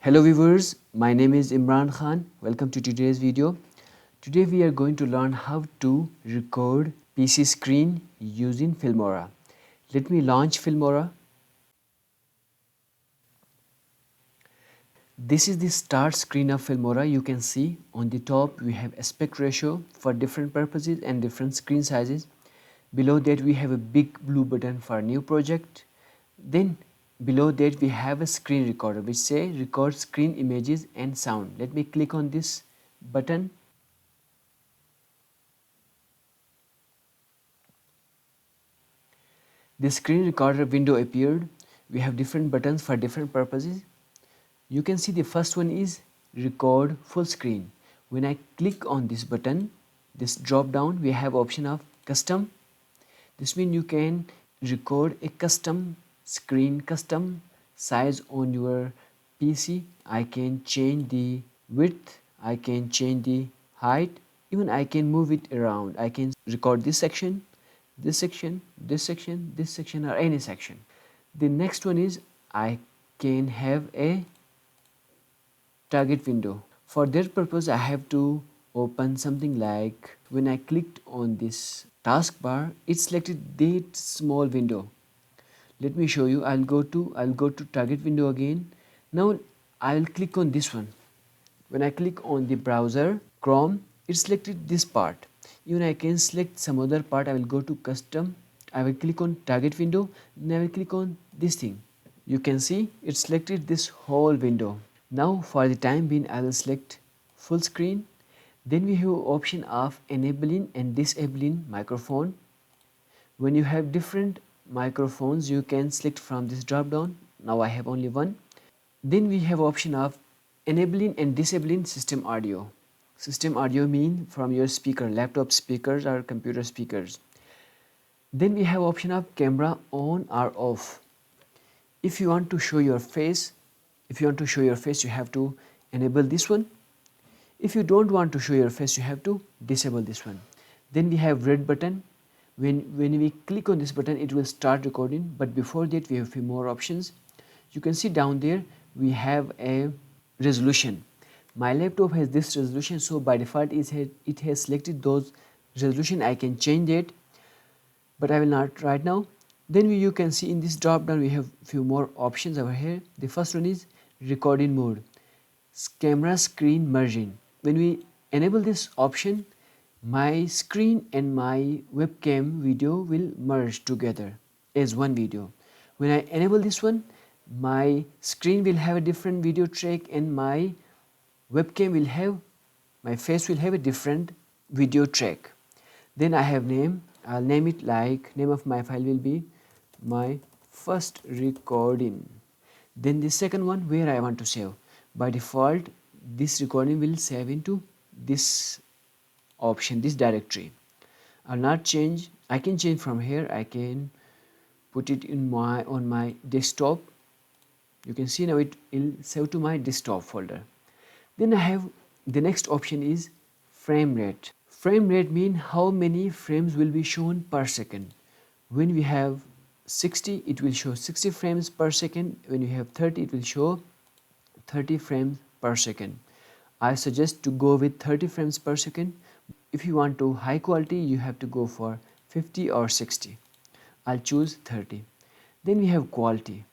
Hello viewers, my name is Imran Khan. Welcome to today's video. Today we are going to learn how to record PC screen using Filmora. Let me launch Filmora. This is the start screen of Filmora. You can see on the top we have aspect ratio for different purposes and different screen sizes. Below that we have a big blue button for new project. Then below that we have a screen recorder which say record screen images and sound. Let me click on this button. The screen recorder window appeared. We have different buttons for different purposes. You can see the first one is record full screen. When I click on this button, this drop down, we have option of custom. This means you can record a custom screen, custom size on your PC. I can change the width, I can change the height, even I can move it around. I can record this section, this section, this section, this section, or any section. The next one is I can have a target window. For that purpose I have to open something like, when I clicked on this taskbar, it selected that small window. Let me show you. I'll go to target window again. Now I'll click on this one. When I click on the browser Chrome, it selected this part. Even I can select some other part. I will go to custom. I will click on target window. Then I will click on this thing. You can see it selected this whole window. Now for the time being I will select full screen. Then we have option of enabling and disabling microphone. When you have different microphones you can select from this drop down. Now I have only one. Then we have option of enabling and disabling system audio. System audio mean from your speaker, laptop speakers or computer speakers. Then we have option of camera on or off. If you want to show your face, you have to enable this one. If you don't want to show your face, you have to disable this one. Then we have red button. When we click on this button, it will start recording. But before that, we have a few more options. You can see down there, we have a resolution. My laptop has this resolution, so by default, it has selected those resolution. I can change that, but I will not right now. Then you can see in this drop down, we have few more options over here. The first one is recording mode, camera screen merging. When we enable this option, my screen and my webcam video will merge together as one video. When I enable this one, my screen will have a different video track and my webcam will have, my face will have a different video track. Then I have name. I'll name it like, name of my file will be my first recording. Then the second one, where I want to save. By default, this recording will save into this option, this directory. I'll not change. I can change from here. I can put it in on my desktop. You can see now it will save to my desktop folder. Then I have the next option is frame rate. Frame rate means how many frames will be shown per second. When we have 60, it will show 60 frames per second. When you have 30, it will show 30 frames per second. I suggest to go with 30 frames per second. If you want to high quality, you have to go for 50 or 60. I'll choose 30. Then we have quality.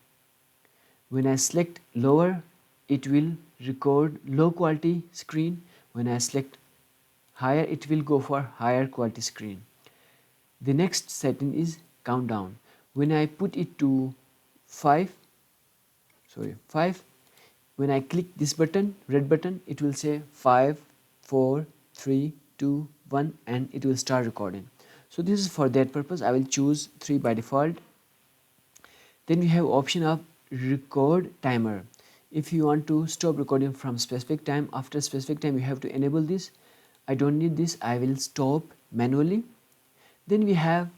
When I select lower, it will record low quality screen. When I select higher, it will go for higher quality screen. The next setting is countdown. When I put it to 5, when I click this button, red button, it will say 5, 4, 3, 2, 1 and it will start recording. So this is for that purpose. I will choose 3 by default. Then we have option of record timer. If you want to stop recording from specific time, after specific time you have to enable this. I don't need this. I will stop manually. Then we have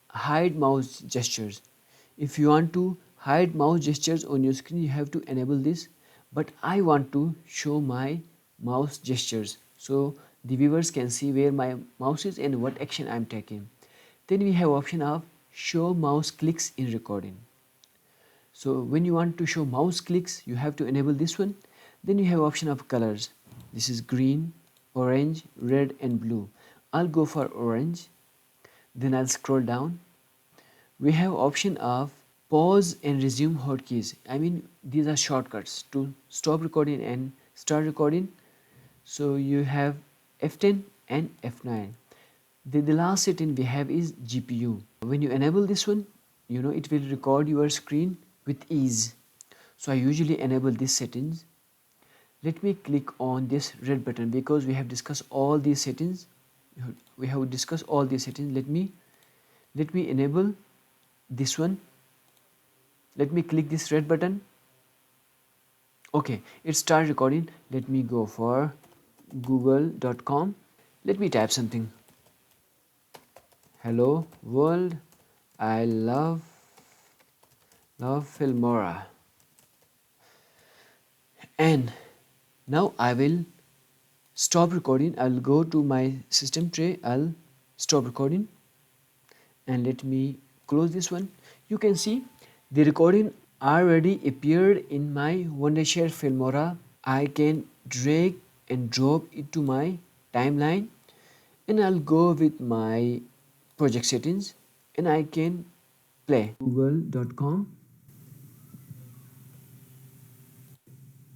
hide mouse gestures. If you want to hide mouse gestures on your screen, you have to enable this. But I want to show my mouse gestures so the viewers can see where my mouse is and what action I am taking. Then we have option of show mouse clicks in recording. So when you want to show mouse clicks, you have to enable this one. Then you have option of colors. This is green, orange, red and blue. I'll go for orange. Then I'll scroll down. We have option of pause and resume hotkeys. I mean, these are shortcuts to stop recording and start recording. So you have F10 and F9. The last setting we have is GPU. When you enable this one, it will record your screen with ease. So I usually enable these settings. Let me click on this red button because we have discussed all these settings. We have discussed all these settings. Let me enable this one. Let me click this red button. Okay, it started recording. Let me go for google.com. Let me type something. Hello world, I love Filmora. And now I will stop recording. I'll go to my system tray. I'll stop recording and let me close this one. You can see the recording already appeared in my Wondershare Filmora. I can drag and drop it to my timeline, and I'll go with my project settings and I can play google.com.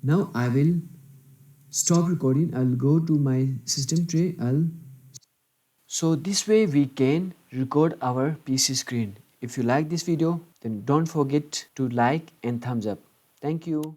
Now I will stop recording. I'll go to my system tray. So this way we can record our PC screen. If you like this video, then don't forget to like and thumbs up. Thank you.